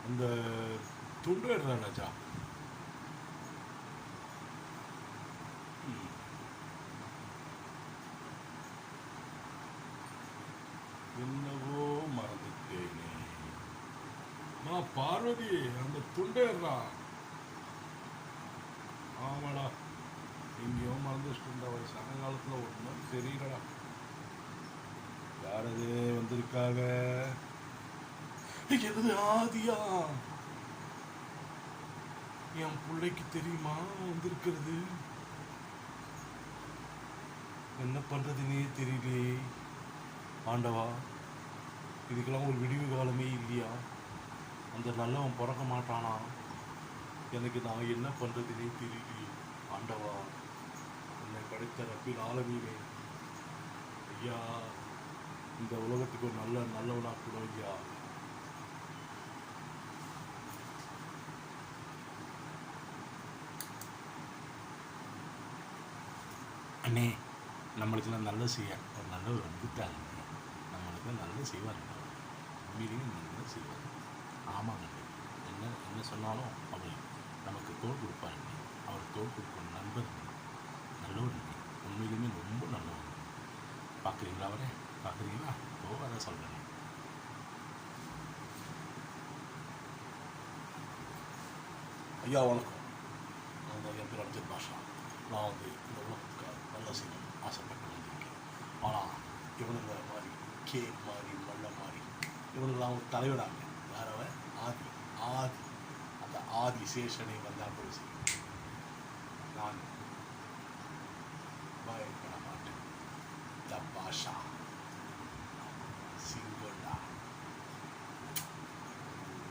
அந்த துண்டு எடுறா ராஜா. என்னவோ மறந்துட்டேனே. பார்வதி, அந்த துண்டேறா. ஆமாடா, எங்கேயோ மறந்துச்சுட்டா. வயசான காலத்தில் ஒன்றும் தெரியலடா. யாரது வந்திருக்காங்க? எது ஆதியா? என் பிள்ளைக்கு தெரியுமா வந்திருக்கிறது? என்ன பண்றதுன்னே தெரியலையே ஆண்டவா. இதுக்கெல்லாம் ஒரு விடிவு காலமே இல்லையா? அந்த நல்லவன் பிறக்க மாட்டானா? எனக்கு நான் என்ன பண்றதுன்னே தெரியலையே ஆண்டவா. என்னை படைத்த ரப்பில் ஆலமீனே ஐயா, இந்த உலகத்துக்கு ஒரு நல்லவனா கூட ஐயா. அண்ணே, நம்மளுக்கெல்லாம் நல்லது செய்ய ஒரு நல்லவர் வந்துட்டாங்க. நம்மளுக்கெல்லாம் நல்லது செய்வார். உண்மையிலேயே நல்லது செய்வார். ஆமாங்க, என்ன என்ன சொன்னாலும் அவர் நமக்கு தோல் கொடுப்பார். அவர் தோல் கொடுப்பார். நண்பர் நல்லவர். உண்மையிலுமே ரொம்ப நல்லவர். பார்க்குறீங்களா? அவரே பார்க்குறீங்களா? அதை சொல்கிறேன். ஐயா வணக்கம். நான் என் பேர் அப்துல் பாஷா. நான் வந்து இந்த உலகத்துக்கு நல்லா செய்யணும் ஆசைப்பட்டு வந்திருக்கேன். ஆனால் இவனுங்க மாதிரி மாதிரி மல்ல மாதிரி இவனுங்களாம் ஒரு தலைவராங்க. வேறவன் ஆதி ஆதி அந்த ஆதி சேஷனை வந்தால் போய் செய்யும். நான் பயப்பட மாட்டேன். த பாஷா சிங்கோடா.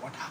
வாட்டா